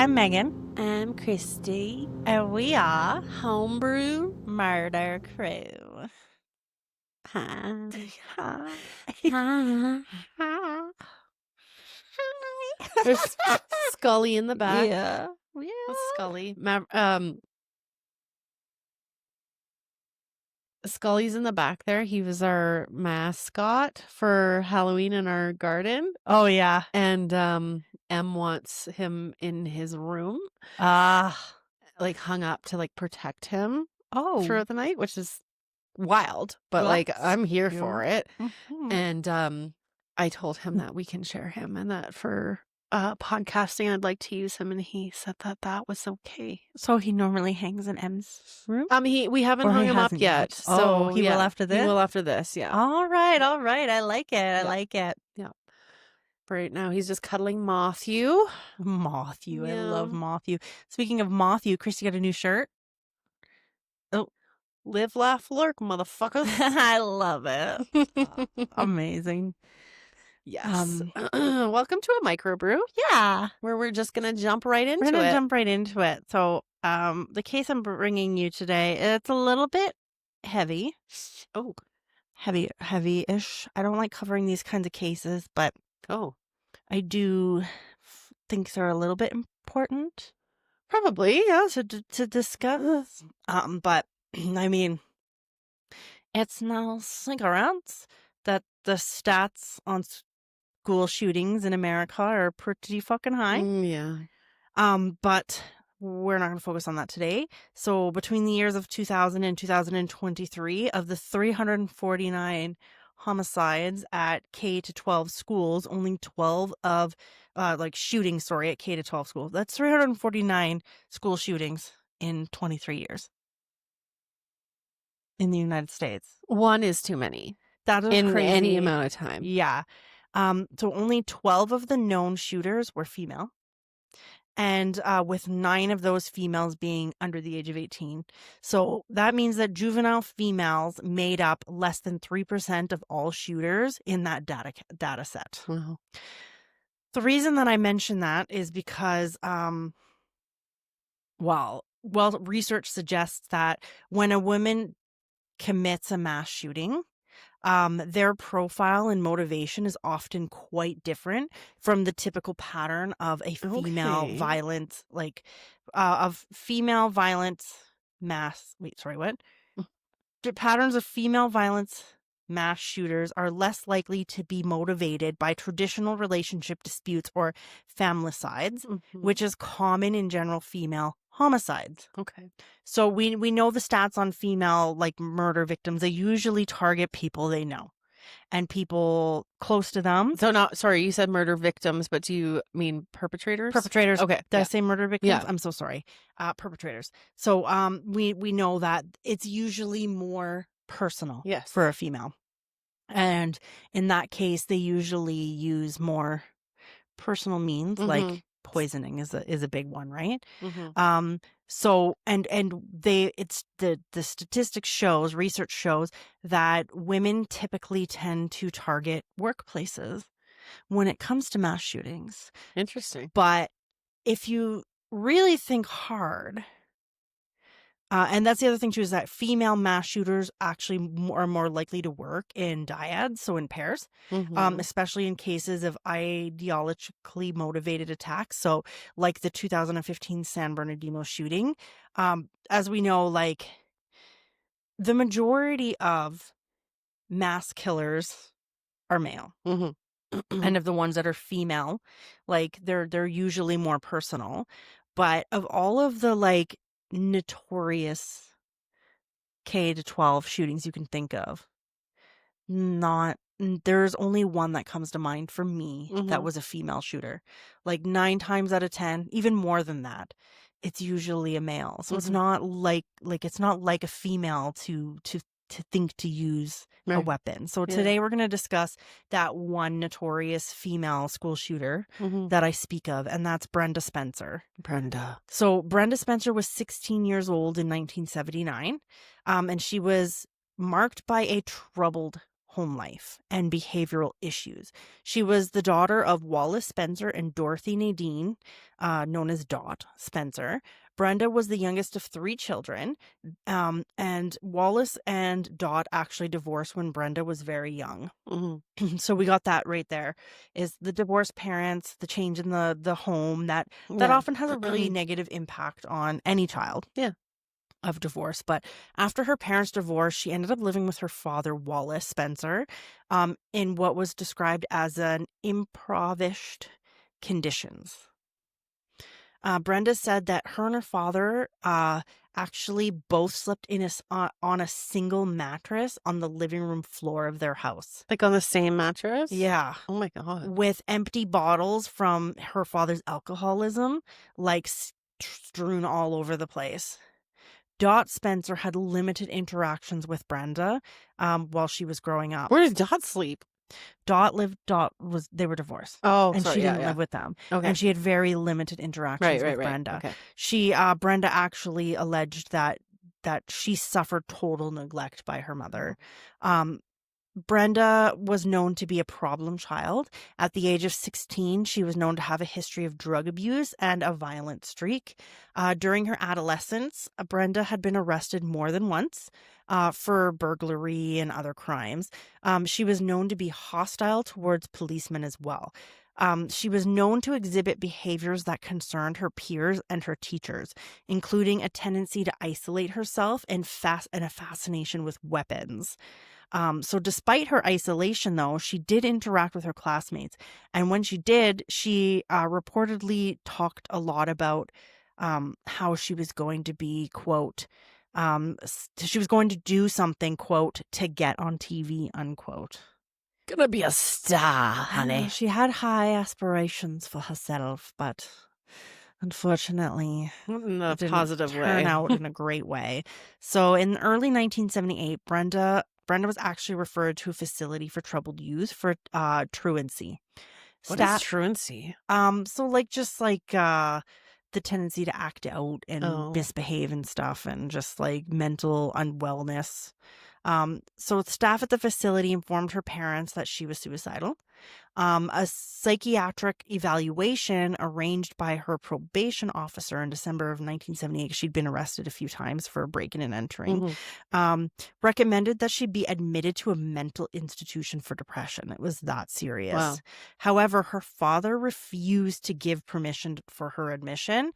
I'm Megan. I'm Christy. And we are Homebrew. Murder Crew. Hi. Hi. Hi. Hi. There's Scully in the back. Yeah. What's Scully? Scully's in the back there. He was our mascot for Halloween in our garden. Oh, yeah. And Em wants him in his room, like hung up to like protect him throughout the night, which is wild. But like I'm here for it. Mm-hmm. And I told him that we can share him and that for podcasting I'd like to use him, and he said that that was okay. So he normally hangs in M's room? We haven't hung him up yet. So he will after this? He will after this, yeah. All right. I like it. I like it. Yeah. Right now he's just cuddling Matthew. Matthew. Yeah. I love Matthew. Speaking of Matthew, Christy got a new shirt. Oh. Live, laugh, lurk, motherfuckers. I love it. Amazing. Yes. Welcome to a microbrew. Yeah. Where we're just going to jump right into it. We're going to jump right into it. So the case I'm bringing you today, it's a little bit heavy. Oh. Heavy-ish. I don't like covering these kinds of cases, but I do think they're a little bit important. Probably, yeah. To discuss. But, I mean, it's no cigarettes that the stats on school shootings in America are pretty fucking high. Yeah. But we're not going to focus on that today. So between the years of 2000 and 2023, of the 349 homicides at K to 12 schools, only 12 of shootings, at K to 12 schools. That's 349 school shootings in 23 years in the United States. One is too many. That is in crazy. Any amount of time. Yeah. So only 12 of the known shooters were female. And with 9 of those females being under the age of 18. So that means that juvenile females made up less than 3% of all shooters in that data set. Wow. The reason that I mention that is because, research suggests that when a woman commits a mass shooting, their profile and motivation is often quite different from the typical pattern of a female violent, The patterns of female violence mass shooters are less likely to be motivated by traditional relationship disputes or familicides, which is common in general female homicides. Okay. So we know the stats on female murder victims. They usually target people they know and people close to them. So you said murder victims, but do you mean perpetrators? Perpetrators. Okay. Did I say murder victims? Yeah. I'm so sorry. Perpetrators. So we know that it's usually more personal for a female. And in that case, they usually use more personal means, like poisoning is a big one, right? So the statistics shows, research shows that women typically tend to target workplaces when it comes to mass shootings. Interesting. But if you really think hard, and that's the other thing too, is that female mass shooters actually are more likely to work in dyads, so in pairs, especially in cases of ideologically motivated attacks. So like the 2015 San Bernardino shooting, as we know, the majority of mass killers are male. And of the ones that are female, they're usually more personal. But of all of the notorious K to 12 shootings you can think of, there's only one that comes to mind for me that was a female shooter. 9 times out of 10, even more than that, it's usually a male. So it's not it's not like a female to think to use a weapon. So today we're going to discuss that one notorious female school shooter that I speak of, and that's Brenda Spencer. So Brenda Spencer was 16 years old in 1979, and she was marked by a troubled home life and behavioral issues. She was the daughter of Wallace Spencer and Dorothy Nadine, known as Dot Spencer. Brenda was the youngest of 3 children, and Wallace and Dot actually divorced when Brenda was very young. Mm-hmm. So we got that right there, is the divorced parents, the change in the home, that often has a really negative impact on any child. Yeah. Of divorce. But after her parents' divorce, she ended up living with her father, Wallace Spencer, in what was described as an impoverished conditions. Brenda said that her and her father actually both slept on a single mattress on the living room floor of their house. Like on the same mattress? Yeah. Oh my God. With empty bottles from her father's alcoholism, like strewn all over the place. Dot Spencer had limited interactions with Brenda while she was growing up. Where did Dot sleep? They were divorced. Oh, and sorry, she didn't live with them. Okay. And she had very limited interactions with Brenda. Okay. Brenda actually alleged that she suffered total neglect by her mother. Brenda was known to be a problem child. At the age of 16, she was known to have a history of drug abuse and a violent streak. During her adolescence, Brenda had been arrested more than once for burglary and other crimes. She was known to be hostile towards policemen as well. She was known to exhibit behaviors that concerned her peers and her teachers, including a tendency to isolate herself and a fascination with weapons. So despite her isolation, though, she did interact with her classmates. And when she did, she reportedly talked a lot about how she was going to be, quote, she was going to do something, quote, to get on TV, unquote. Gonna be a star, honey. She had high aspirations for herself, but unfortunately, in a it didn't positive turn way. out in a great way. So in early 1978, Brenda was actually referred to a facility for troubled youth for truancy. What is truancy? So like just like the tendency to act out and misbehave and stuff, and just like mental unwellness. So staff at the facility informed her parents that she was suicidal. A psychiatric evaluation arranged by her probation officer in December of 1978, she'd been arrested a few times for breaking and entering, recommended that she be admitted to a mental institution for depression. It was that serious. Wow. However, her father refused to give permission for her admission,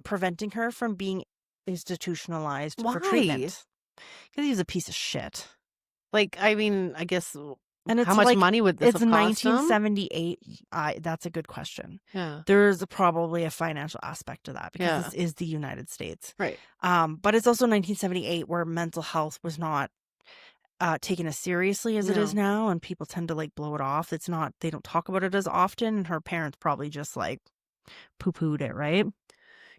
preventing her from being institutionalized for treatment. Because he was a piece of shit. Like, I mean, I guess, and how much money would this have cost them? 1978. That's a good question. Yeah. There's probably a financial aspect to that, because this is the United States. Right. But it's also 1978, where mental health was not taken as seriously as it is now, and people tend to like blow it off. They don't talk about it as often, and her parents probably just like poo-pooed it, right?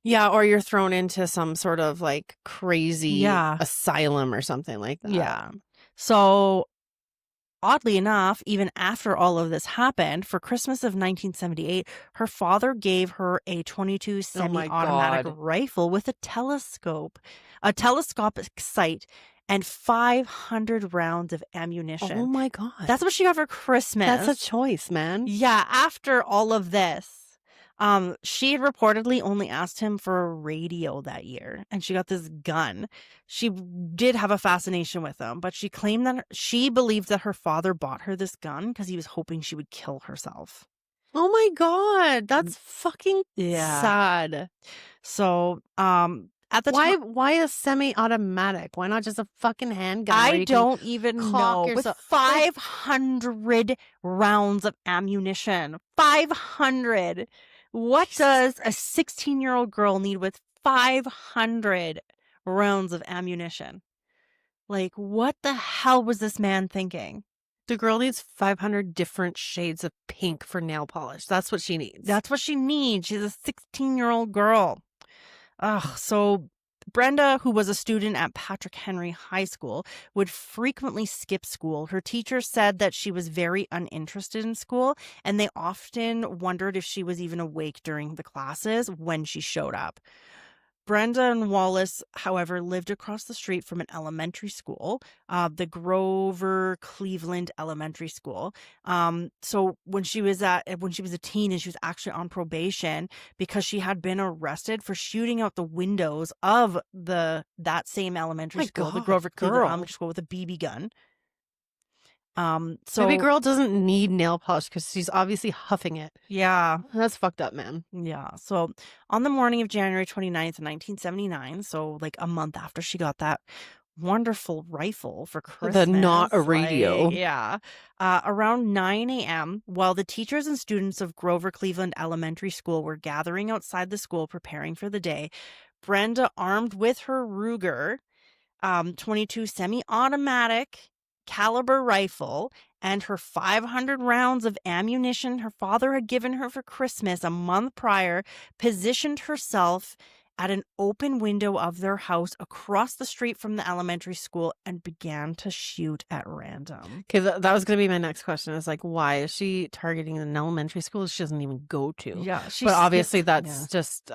Yeah, or you're thrown into some sort of like crazy asylum or something like that. Yeah. So oddly enough, even after all of this happened, for Christmas of 1978, her father gave her a .22 semi-automatic rifle with a telescopic sight, and 500 rounds of ammunition. Oh my God. That's what she got for Christmas. That's a choice, man. Yeah, after all of this. She had reportedly only asked him for a radio that year, and she got this gun. She did have a fascination with him, but she claimed that she believed that her father bought her this gun because he was hoping she would kill herself. Oh my God, that's fucking sad. So, at the time, why a semi-automatic? Why not just a fucking handgun? I don't even know. With 500 rounds of ammunition, 500. What does a 16-year-old girl need with 500 rounds of ammunition? Like, what the hell was this man thinking? The girl needs 500 different shades of pink for nail polish. That's what she needs. That's what she needs. She's a 16-year-old girl. So Brenda, who was a student at Patrick Henry High School, would frequently skip school. Her teachers said that she was very uninterested in school, and they often wondered if she was even awake during the classes when she showed up. Brenda and Wallace, however, lived across the street from an elementary school, the Grover Cleveland Elementary School. So when she was a teen and she was actually on probation because she had been arrested for shooting out the windows of that same elementary school, the Grover Cleveland Elementary School, with a BB gun. Maybe girl doesn't need nail polish because she's obviously huffing it. Yeah. That's fucked up, man. Yeah. So on the morning of January 29th, 1979, so like a month after she got that wonderful rifle for Christmas. Not a radio. Yeah. Around 9 a.m., while the teachers and students of Grover Cleveland Elementary School were gathering outside the school preparing for the day, Brenda, armed with her Ruger 22 semi-automatic caliber rifle and her 500 rounds of ammunition her father had given her for Christmas a month prior, positioned herself at an open window of their house across the street from the elementary school and began to shoot at random. Okay, that was going to be my next question. Is like, why is she targeting an elementary school she doesn't even go to? Yeah, but obviously that's just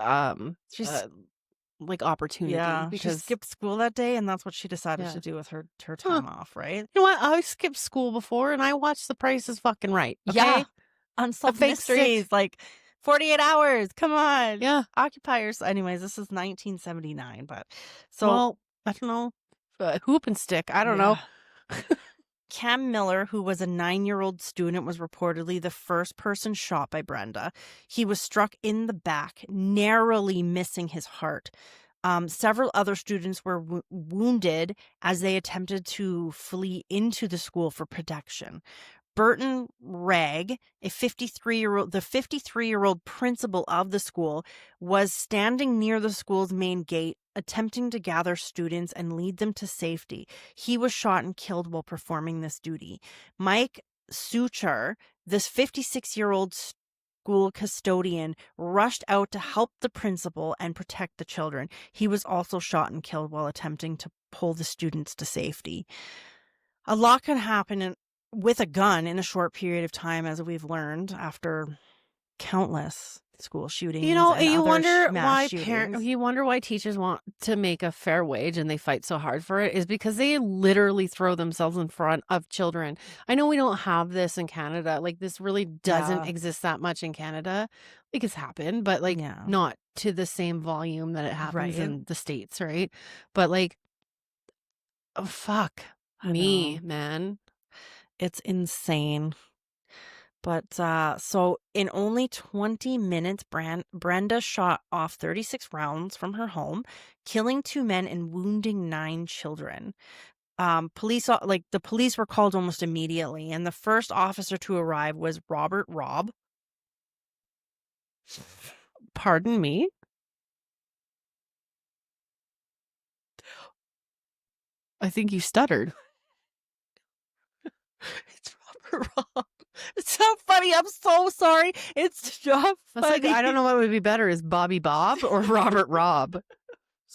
like opportunity. Yeah, because she skipped school that day, and that's what she decided to do with her time off, right? You know what? I skipped school before, and I watched The Price is Fucking Right. Okay? Yeah, Unsolved Mysteries, like 48 hours. Come on, yeah, occupiers. Anyways, this is 1979, but well, I don't know, hoop and stick. I don't know. Cam Miller, who was a 9-year-old student, was reportedly the first person shot by Brenda. He was struck in the back, narrowly missing his heart. Several other students were wounded as they attempted to flee into the school for protection. Burton Ragg, the 53-year-old principal of the school, was standing near the school's main gate, attempting to gather students and lead them to safety. He was shot and killed while performing this duty. Mike Suchar, this 56-year-old school custodian, rushed out to help the principal and protect the children. He was also shot and killed while attempting to pull the students to safety. A lot can happen with a gun in a short period of time, as we've learned after countless school shootings. You know, you wonder why teachers want to make a fair wage and they fight so hard for it is because they literally throw themselves in front of children. I know we don't have this in Canada. Like, this really doesn't exist that much in Canada. Like, it's happened, but like not to the same volume that it happens in the States, right? But like, oh, fuck me, man. It's insane. But so in only 20 minutes, Brenda shot off 36 rounds from her home, killing 2 men and wounding 9 children. The police were called almost immediately, and the first officer to arrive was Robert Robb. Pardon me? I think you stuttered. It's Robert Robb. It's not funny. I'm so sorry. It's not funny. Like, I don't know what would be better, is Bobby Bob or Robert Robb?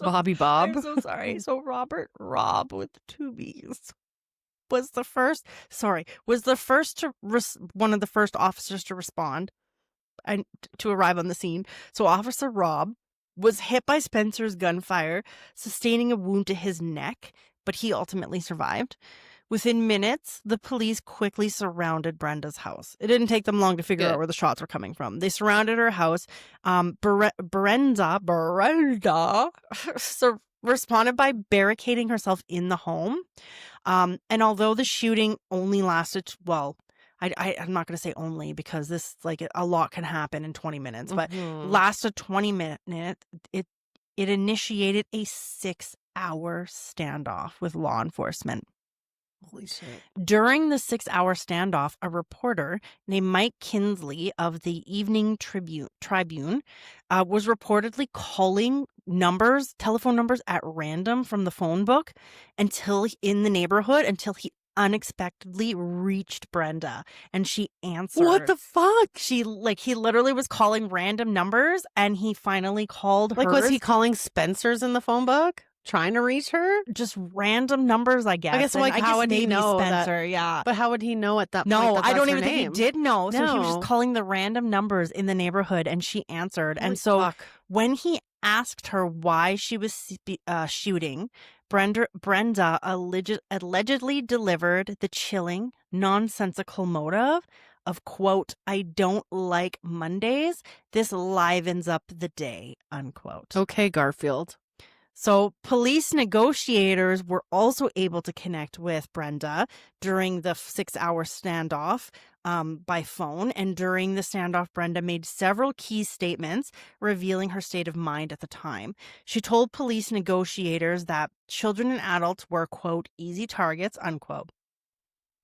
Bobby Bob? I'm so sorry. So Robert Robb with 2 B's was the first one of the first officers to respond and to arrive on the scene. So Officer Robb was hit by Spencer's gunfire, sustaining a wound to his neck, but he ultimately survived. Within minutes, the police quickly surrounded Brenda's house. It didn't take them long to figure out where the shots were coming from. They surrounded her house. Brenda responded by barricading herself in the home. And although the shooting only lasted, I'm not going to say only, because this, like, a lot can happen in 20 minutes, but lasted 20 minutes, it initiated a 6-hour standoff with law enforcement. Holy shit. During the 6-hour standoff, a reporter named Mike Kinsley of the Evening Tribune was reportedly calling telephone numbers at random from the phone book until he unexpectedly reached Brenda, and she answered. What the fuck? He literally was calling random numbers, and he finally called her. Like, was he calling Spencer's in the phone book? Trying to reach her? Just random numbers, I guess. I guess, like, how would he know Spencer, yeah. But how would he know at that point? No, I don't even think he did know. So he was just calling the random numbers in the neighborhood, and she answered. Holy and so fuck. when he asked her why she was shooting, Brenda allegedly delivered the chilling, nonsensical motive of, quote, "I don't like Mondays. This livens up the day," unquote. Okay, Garfield. So police negotiators were also able to connect with Brenda during the 6-hour standoff by phone. And during the standoff, Brenda made several key statements revealing her state of mind at the time. She told police negotiators that children and adults were, quote, "easy targets," unquote.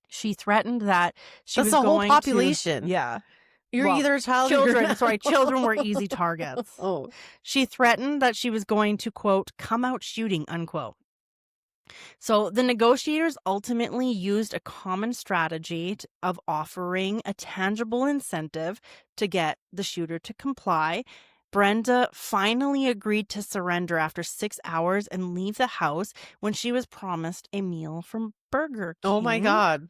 She threatened that she That's was the whole going population. to... Yeah. You're Well, either a child or you're children. not. Sorry, children were easy targets. Oh. She threatened that she was going to, quote, "come out shooting," unquote. So the negotiators ultimately used a common strategy of offering a tangible incentive to get the shooter to comply. Brenda finally agreed to surrender after 6 hours and leave the house when she was promised a meal from Burger King. Oh my God.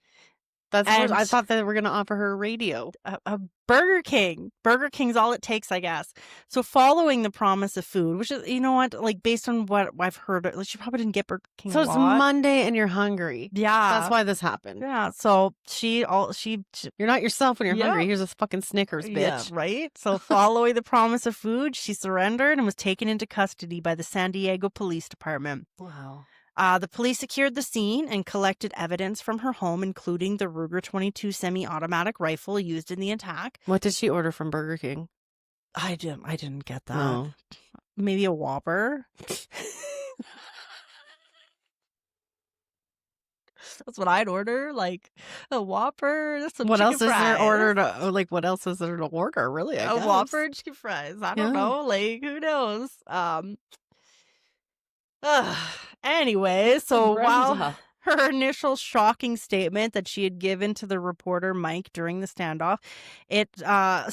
That's worse. I And thought they were going to offer her a radio. a Burger King. Burger King's all it takes, I guess. So following the promise of food, which is, you know what, like based on what I've heard, like she probably didn't get Burger King So a it's lot. Monday and you're hungry. Yeah. That's why this happened. Yeah. So she You're not yourself when you're Yeah. hungry. Here's a fucking Snickers, bitch. Yeah, right? So following the promise of food, she surrendered and was taken into custody by the San Diego Police Department. Wow. The police secured the scene and collected evidence from her home, including the Ruger 22 semi-automatic rifle used in the attack. What did she order from Burger King? I didn't get that. No. Maybe a Whopper. That's what I'd order, like a Whopper, some What chicken else is fries. there ordered? Like, what else is there to order? Really, I A guess. Whopper and chicken fries. I don't know. Like, who knows? Anyway, so while Brenda. her initial shocking statement that she had given to the reporter Mike during the standoff, it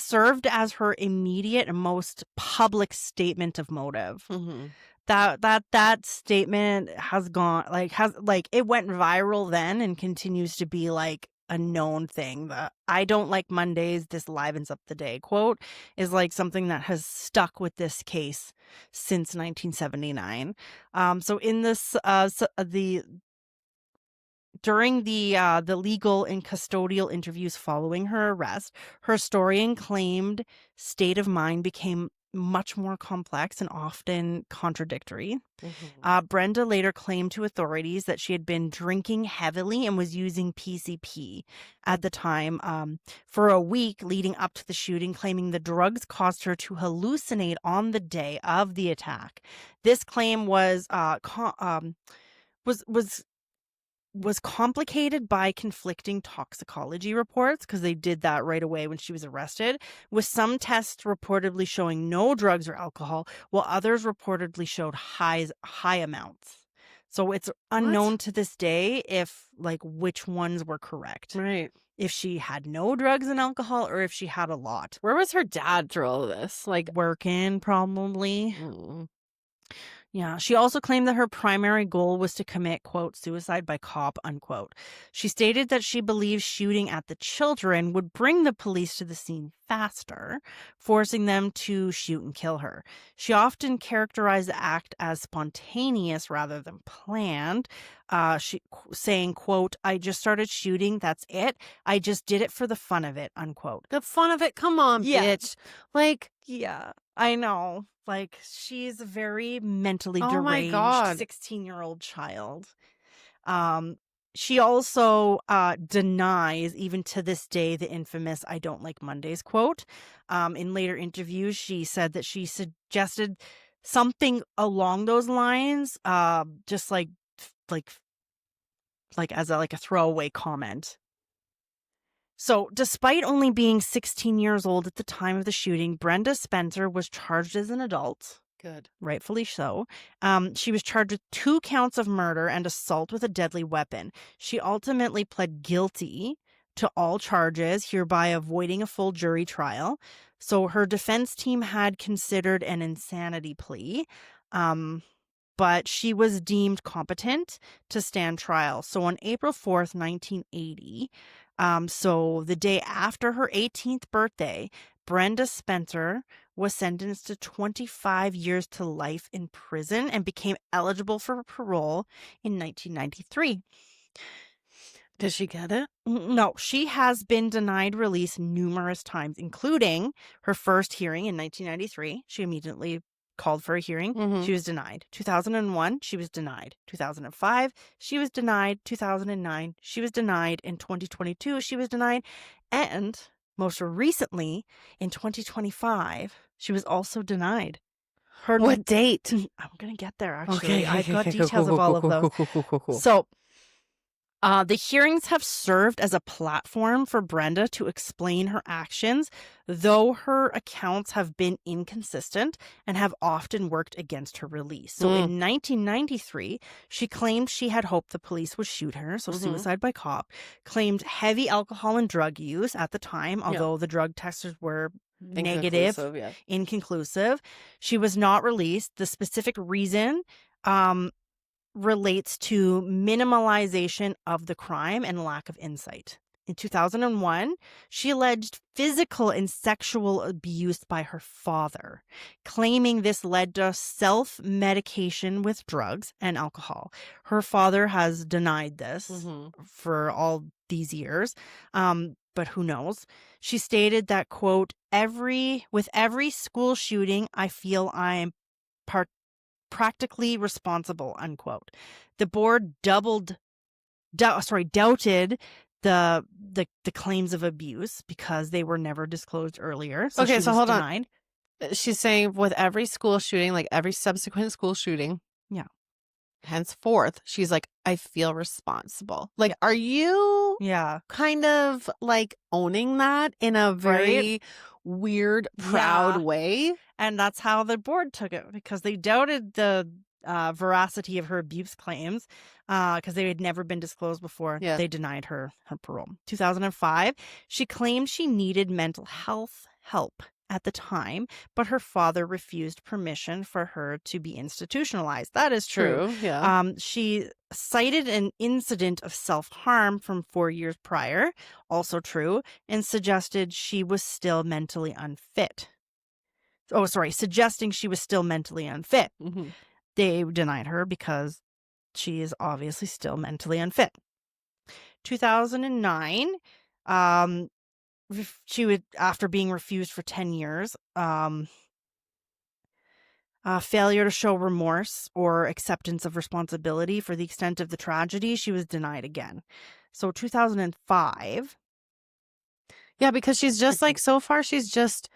served as her immediate and most public statement of motive. Mm-hmm. That statement has gone it went viral then and continues to be like a known thing. The "I don't like Mondays, this livens up the day" quote is like something that has stuck with this case since 1979. So in this during the legal and custodial interviews following her arrest, her story and claimed state of mind became much more complex and often contradictory. Mm-hmm. Brenda later claimed to authorities that she had been drinking heavily and was using PCP at the time for a week leading up to the shooting, claiming the drugs caused her to hallucinate on the day of the attack. This claim was complicated by conflicting toxicology reports, because they did that right away when she was arrested, with some tests reportedly showing no drugs or alcohol, while others reportedly showed high amounts. So it's unknown to this day if which ones were correct. Right. If she had no drugs and alcohol or if she had a lot. Where was her dad through all of this? Like, working, probably. mm. Yeah, she also claimed that her primary goal was to commit, quote, "suicide by cop," unquote. She stated that she believed shooting at the children would bring the police to the scene faster, forcing them to shoot and kill her. She often characterized the act as spontaneous rather than planned, saying, quote, "I just started shooting, that's it. I just did it for the fun of it," unquote. The fun of it? Come on, bitch. Like, yeah, I know. Like, she's a very mentally deranged oh my God. 16-year-old child. She also denies, even to this day, the infamous "I don't like Mondays" quote. In later interviews, she said that she suggested something along those lines, just like as a throwaway comment. So, despite only being 16 years old at the time of the shooting, Brenda Spencer was charged as an adult. Good. Rightfully so. She was charged with 2 counts of murder and assault with a deadly weapon. She ultimately pled guilty to all charges, hereby avoiding a full jury trial. So her defense team had considered an insanity plea, but she was deemed competent to stand trial. So on April 4th, 1980, so the day after her 18th birthday, Brenda Spencer was sentenced to 25 years to life in prison and became eligible for parole in 1993. Did she get it? No, she has been denied release numerous times, including her first hearing in 1993. She immediately called for a hearing. Mm-hmm. She was denied. 2001, she was denied. 2005, she was denied. 2009, she was denied. In 2022, she was denied. And most recently, in 2025, she was also denied. What date? I'm going to get there, actually. Okay. I've got details of all of those. So, the hearings have served as a platform for Brenda to explain her actions, though her accounts have been inconsistent and have often worked against her release. So in 1993, she claimed she had hoped the police would shoot her, so suicide by cop, claimed heavy alcohol and drug use at the time, although the drug tests were negative, inconclusive. She was not released. The specific reason relates to minimalization of the crime and lack of insight. In 2001, she alleged physical and sexual abuse by her father, claiming this led to self-medication with drugs and alcohol. Her father has denied this for all these years, but who knows? She stated that, quote, with every school shooting, I feel I'm practically responsible, unquote. The board doubted the claims of abuse because they were never disclosed earlier. So okay, so hold denied. on. She's saying with every school shooting, like every subsequent school shooting, henceforth, she's like, I feel responsible. Like, are you kind of like owning that in a very weird, proud way? And that's how the board took it, because they doubted the veracity of her abuse claims because they had never been disclosed before. They denied her parole. 2005, she claimed she needed mental health help at the time, but her father refused permission for her to be institutionalized. That is true. She cited an incident of self-harm from 4 years prior, also true, and suggested she was still mentally unfit. Suggesting she was still mentally unfit. They denied her because she is obviously still mentally unfit. 2009, she would, after being refused for 10 years, failure to show remorse or acceptance of responsibility for the extent of the tragedy, she was denied again. So 2005. Yeah, because she's just like, so far, she's just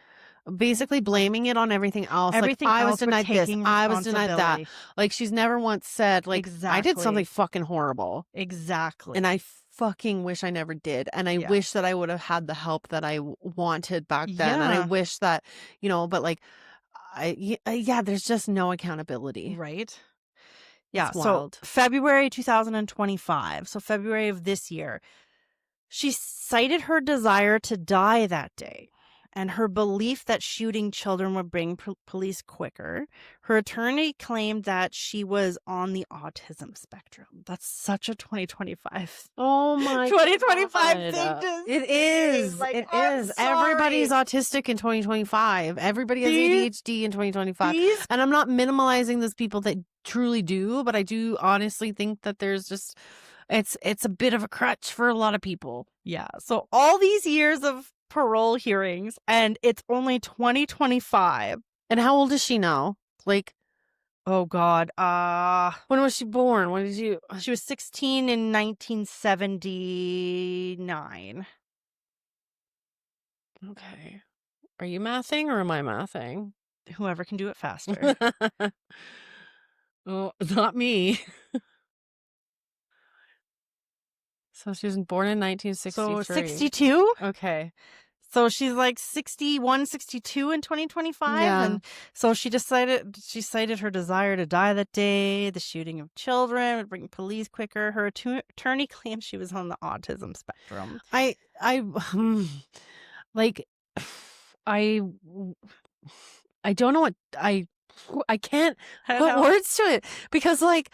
basically blaming it on everything else. Everything like, I else, was denied this. I was denied that. Like, she's never once said, like, I did something fucking horrible. Exactly. And I fucking wish I never did. And I wish that I would have had the help that I wanted back then. And I wish that, but like, there's just no accountability. Right. Yeah. It's wild. So February 2025. So February of this year, she cited her desire to die that day and her belief that shooting children would bring police quicker. Her attorney claimed that she was on the autism spectrum. That's such a 2025. Oh my 2025 God. thing. It is. Like, it is. Everybody's autistic in 2025. Everybody has ADHD in 2025. And I'm not minimalizing those people that truly do, but I do honestly think that there's just it's a bit of a crutch for a lot of people. Yeah. So all these years of parole hearings, and it's only 2025. And how old is she now? Like, oh God, when was she born? When did you? She was 16 in 1979. Okay. Are you mathing or am I mathing? Whoever can do it faster. Oh, not me. So she was born in 1963. So 62? Okay. So she's like 61, 62 in 2025. Yeah. And so she cited her desire to die that day. The shooting of children would bring police quicker. Her attorney claims she was on the autism spectrum. I don't know what I can't put words to it, because like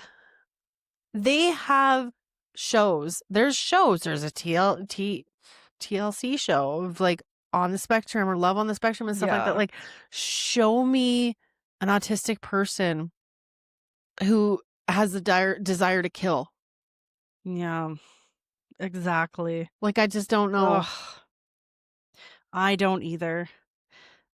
they have shows. There's a TLC show of like on the spectrum or love on the spectrum and stuff like that. Like, show me an autistic person who has the dire desire to kill. Yeah, exactly. Like, I just don't know. Ugh. I don't either.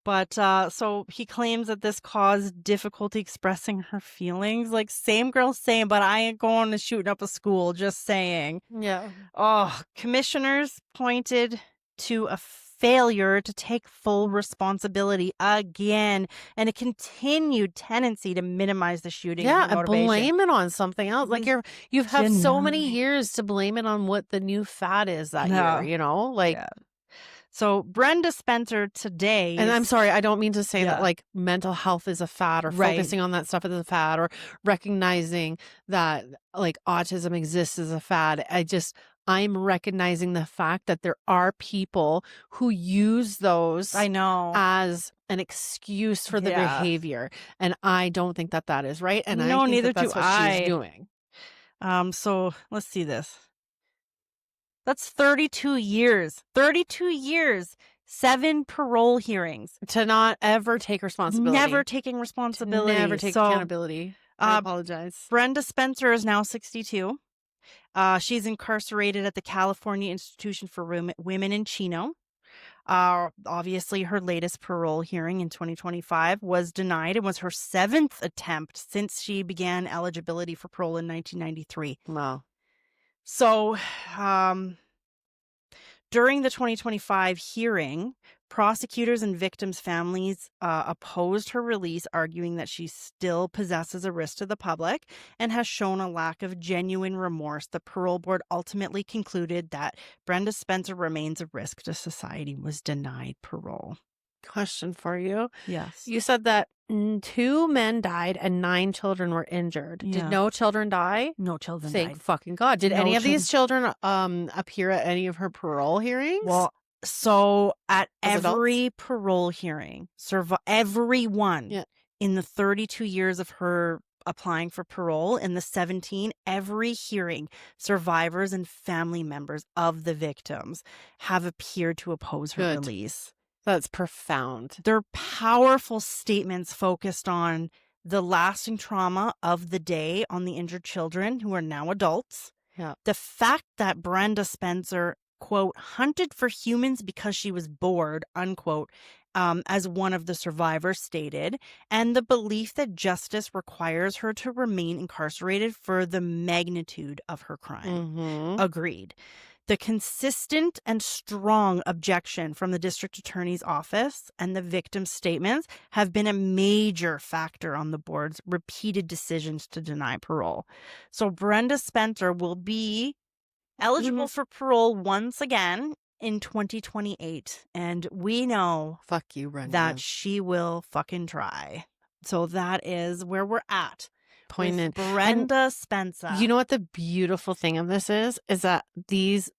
But so he claims that this caused difficulty expressing her feelings. Like, same girl, same, but I ain't going to shooting up a school, just saying. Yeah. Oh, commissioners pointed to a failure to take full responsibility again and a continued tendency to minimize the shooting. Yeah, blame it on something else. Like, you've had so many years to blame it on what the new fad is that year, you know? Like, so Brenda Spencer today, and I'm sorry, I don't mean to say that like mental health is a fad or focusing on that stuff is a fad or recognizing that like autism exists as a fad. I'm recognizing the fact that there are people who use those as an excuse for the behavior. And I don't think that that is right. And I think neither that's do what she's doing. So let's see this. That's 32 years. 32 years. 7 parole hearings. To not ever take responsibility. Never taking responsibility. To never take accountability. I apologize. Brenda Spencer is now 62. She's incarcerated at the California Institution for Women in Chino. Obviously, her latest parole hearing in 2025 was denied. It was her 7th attempt since she began eligibility for parole in 1993. Wow. So, during the 2025 hearing, prosecutors and victims' families opposed her release, arguing that she still possesses a risk to the public and has shown a lack of genuine remorse. The parole board ultimately concluded that Brenda Spencer remains a risk to society, was denied parole. Question for you. Yes. You said that 2 men died and 9 children were injured. Yeah. Did no children die? No children died. Thank fucking God. Did any of these children appear at any of her parole hearings? Well, so at every parole hearing, everyone in the 32 years of her applying for parole, in the 17, every hearing, survivors and family members of the victims have appeared to oppose her release. That's profound. They're powerful statements focused on the lasting trauma of the day on the injured children who are now adults. Yeah. The fact that Brenda Spencer, quote, hunted for humans because she was bored, unquote, as one of the survivors stated, and the belief that justice requires her to remain incarcerated for the magnitude of her crime. Mm-hmm. Agreed. The consistent and strong objection from the district attorney's office and the victim's statements have been a major factor on the board's repeated decisions to deny parole. So Brenda Spencer will be eligible for parole once again in 2028. And we know fuck you, Brenda, that she will fucking try. So that is where we're at. Poignant. Brenda Spencer. You know what the beautiful thing of this is that these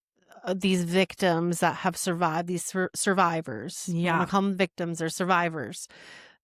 victims that have survived, these survivors, I want to call them victims or survivors,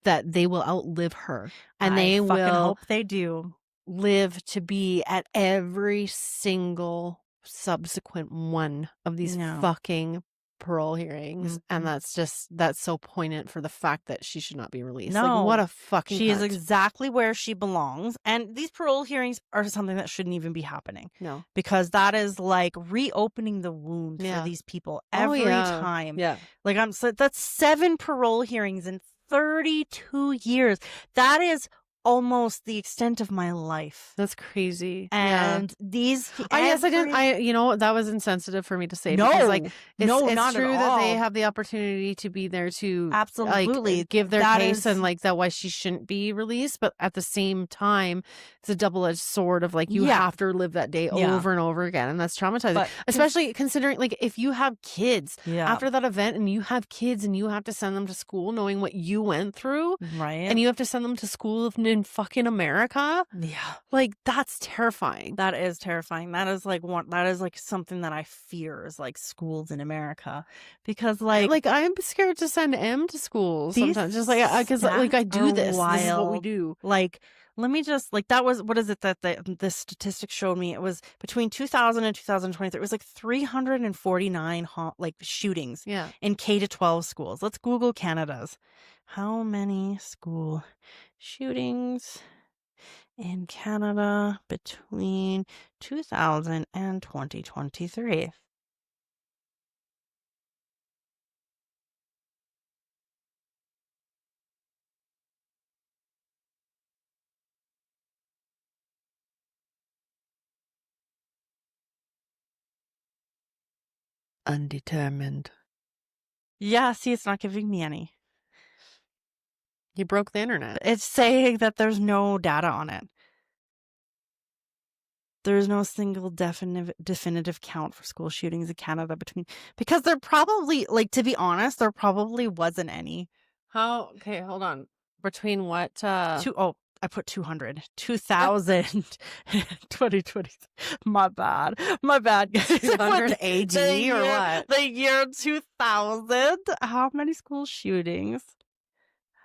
that they will outlive her, and they will hope they do live to be at every single subsequent one of these fucking parole hearings. And that's so poignant for the fact that she should not be released. No, like, what a fucking she is exactly where she belongs. And these parole hearings are something that shouldn't even be happening. No, because that is like reopening the wound for these people every time. Like that's 7 parole hearings in 32 years. That is almost the extent of my life. That's crazy. And these yes, I didn't, you know, that was insensitive for me to say. No, because, like, it's not true at that all. they have the opportunity to be there to absolutely like, give their case and like that why she shouldn't be released. But at the same time, it's a double-edged sword of like, you have to live that day over and over again. And that's traumatizing, but, especially considering like if you have kids after that event and you have kids and you have to send them to school knowing what you went through. Right. And you have to send them to school in fucking America. Yeah. Like, that's terrifying. That is terrifying. That is like something that I fear is like schools in America, because like I'm scared to send M to school sometimes, just like because like I do this. This is what we do. Like Let me just that was what is it that the statistics showed me? It was between 2000 and 2023. It was 349 shootings in K to 12 schools. Let's Google Canada's. How many school shootings in Canada between 2000 and 2023? Undetermined. Yeah, see, it's not giving me any. You broke the internet. It's saying that there's no data on it. There's no single definitive count for school shootings in Canada because there probably, to be honest, there probably wasn't any. Okay, hold on. Between what? I put 200. 2000. 2020. My bad. Guys. 200 AD or what? The year 2000. How many school shootings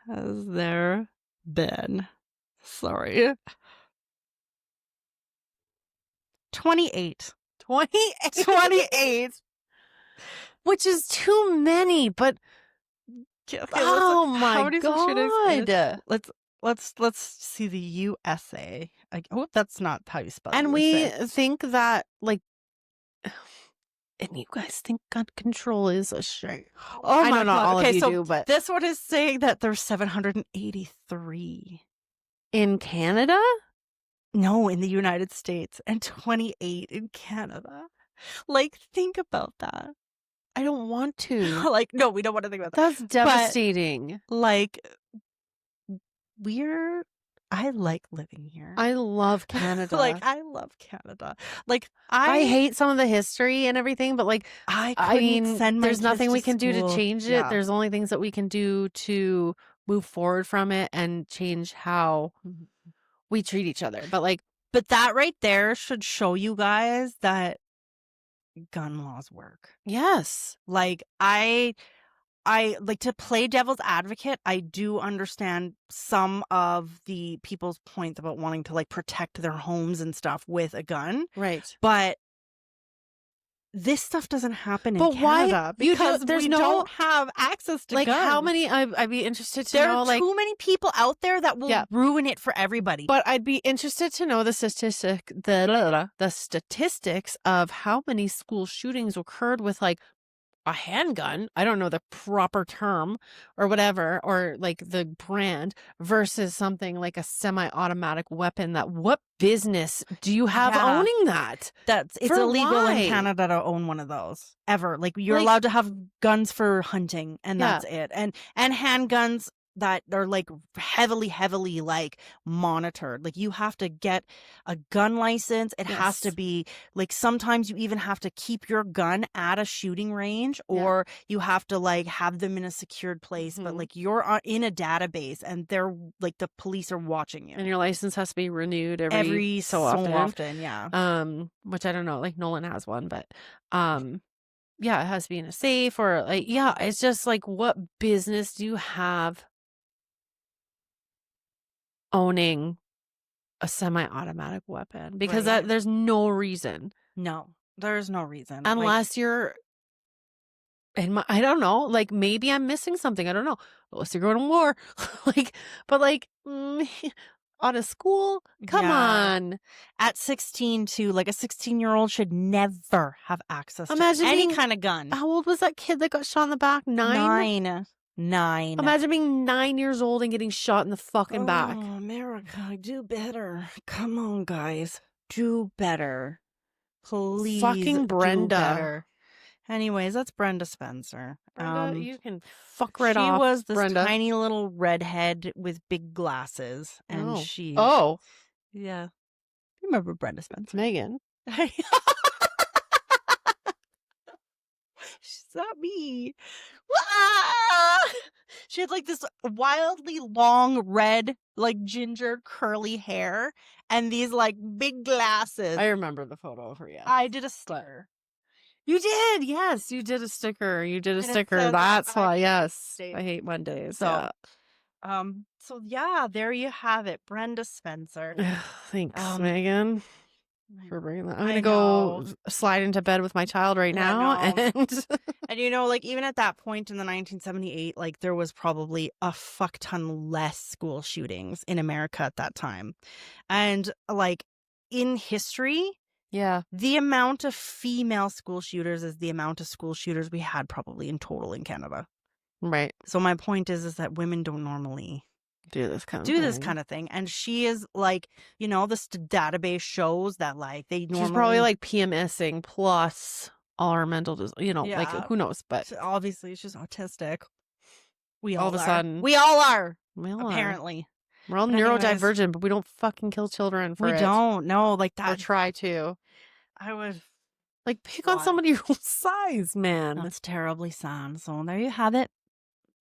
has there been? Sorry. 28. 28. Which is too many, but okay, oh my God. Let's see the USA. I hope that's not how you spell it. And we think that and you guys think gun control is a shame. Oh I my know God. not all okay, of you so do, but this one is saying that there's 783 in Canada. No, in the United States, and 28 in Canada. Think about that. I don't want to. No, we don't want to think about that. That's devastating. But, I like living here. I love Canada. I love Canada. I hate some of the history and everything, but I mean, there's nothing we can do to change it. There's only things that we can do to move forward from it and change how we treat each other. But that right there should show you guys that gun laws work. Yes. I to play devil's advocate, I do understand some of the people's points about wanting to protect their homes and stuff with a gun. Right. But this stuff doesn't happen in Canada. Why? Because we don't have access to guns. How many? I'd be interested to know. There are too many people out there that will ruin it for everybody. But I'd be interested to know the statistics of how many school shootings occurred with a handgun. I don't know the proper term or whatever, or the brand versus something like a semi-automatic weapon. What business do you have owning that? It's illegal in Canada to own one of those ever. You're allowed to have guns for hunting and that's it. And handguns that are heavily monitored. You have to get a gun license. It has to be sometimes you even have to keep your gun at a shooting range, or you have to have them in a secured place. But you're in a database and they're the police are watching you. And your license has to be renewed every so often. Yeah. Which I don't know. Nolan has one, but it has to be in a safe or it's just what business do you have owning a semi-automatic weapon? Because there's no reason. No, there's no reason. Unless you're I don't know, maybe I'm missing something. I don't know. Unless you're going to war. Out of school? Come on. At 16 too, a 16-year-old should never have access to any kind of gun. How old was that kid that got shot in the back? 9? 9. Imagine being 9 years old and getting shot in the fucking back. Oh, America, do better. Come on, guys. Do better. Please. Fucking Brenda. Do better. Anyways, that's Brenda Spencer. Brenda, you can fuck right off. She was this Brenda. tiny little redhead with big glasses. And she. Oh. Yeah. You remember Brenda Spencer? Megan. She's not me. She had this wildly long red, ginger curly hair and these big glasses. I remember the photo of her, yes. I did a sticker. You did, yes. You did a sticker. That's why, yes. I hate Mondays. So So yeah, there you have it, Brenda Spencer. Thanks, Megan, for bringing that. I'm gonna I go know. slide into bed with my child right Yeah, now, no. and And like even at that point in the 1978, like there was probably a fuck ton less school shootings in America at that time. And like in history, yeah, the amount of female school shooters is the amount of school shooters we had probably in total in Canada. right. So my point is that women don't normally Do this kind of thing. And she is like, this database shows that like they normally. She's probably like PMSing plus all her mental, like who knows, but so obviously she's autistic. We all all of a are. sudden, we all are. we all Apparently. We're all neurodivergent, but we don't fucking kill children for it. We don't. No, like that. Or try to. I would. Like, pick on somebody your own size, man. That's terribly sad. So there you have it.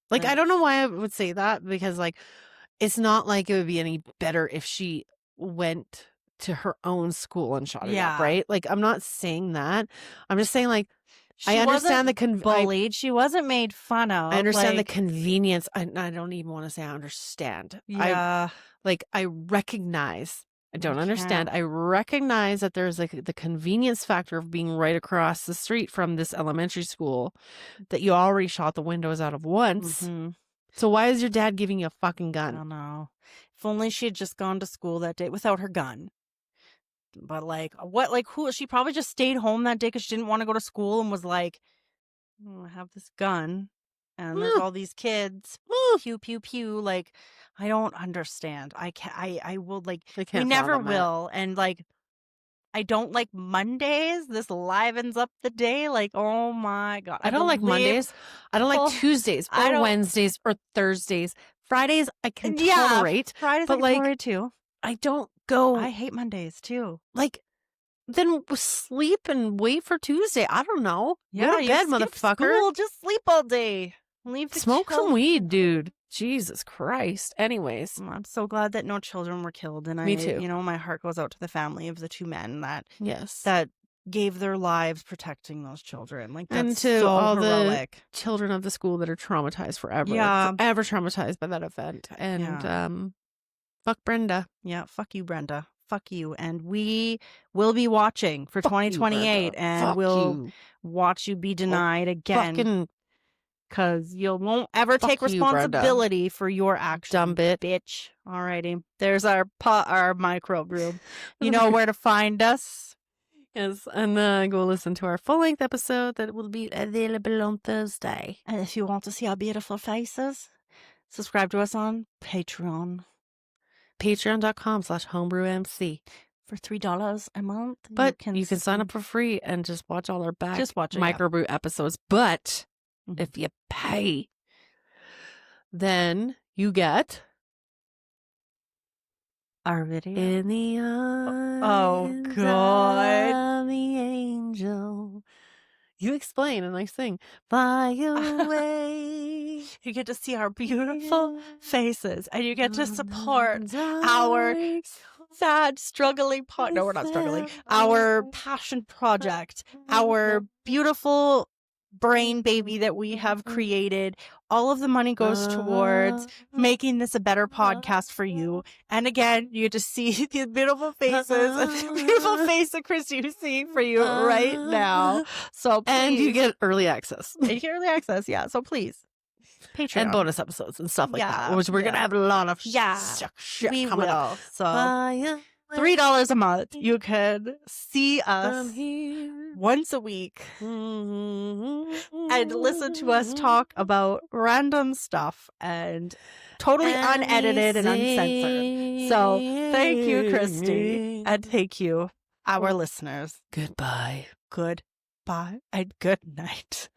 Like, I don't know why I would say that, because, like, it's not like it would be any better if she went to her own school and shot it up, right? Like, I'm not saying that. I'm just saying, like, I understand the bullied. She wasn't made fun of. I understand the convenience. I don't even want to say I understand. Yeah. I recognize. I don't understand. I recognize that there's like the convenience factor of being right across the street from this elementary school that you already shot the windows out of once. Mm-hmm. So why is your dad giving you a fucking gun? I don't know. If only she had just gone to school that day without her gun. But like, what, like who? She probably just stayed home that day because she didn't want to go to school and was like, I have this gun and there's all these kids. Pew, pew, pew. Like, I don't understand. I will like, we never will. And like, I don't like Mondays. This livens up the day. Like, oh my God. I don't like Mondays. I don't like Tuesdays or Wednesdays or Thursdays. Fridays, I can tolerate. Fridays, but I can tolerate too. I don't go. I hate Mondays too. Like, then sleep and wait for Tuesday. I don't know. Yeah, go to bed, motherfucker. School, just sleep all day. Smoke some weed, dude. Jesus Christ. Anyways, I'm so glad that no children were killed, and me too. My heart goes out to the family of the two men that that gave their lives protecting those children. Like, that's and to so all heroic. The children of the school that are traumatized forever. Yeah, forever traumatized by that event. And fuck Brenda. Yeah, fuck you, Brenda. Fuck you. And we will be watching for 2028, and we'll watch you be denied again. Because you won't ever take responsibility for your actions. Dumb bitch. Alrighty. There's our microbrew. You know where to find us. Yes, and go listen to our full-length episode that will be available on Thursday. And if you want to see our beautiful faces, subscribe to us on Patreon. Patreon.com/homebrewmc. For $3 a month. But you can sign up for free and just watch all our back microbrew episodes. But if you pay, then you get our video in the arms of the angel. You explain and I sing. Fly away. You get to see our beautiful faces, and you get to support our sad, struggling No, we're not struggling. Our passion project, our beautiful brain baby that we have created. All of the money goes towards making this a better podcast for you. And again, you get to see the beautiful faces and the beautiful face of Christy who's seeing for you right now. So please. And you get early access. Yeah. So please. Patreon. And bonus episodes and stuff like that. Which we're going to have a lot of shit coming up. So $3 a month. You can see us once a week and listen to us talk about random stuff and totally unedited and uncensored. So thank you, Christy. And thank you, our listeners. Goodbye. Goodbye and good night.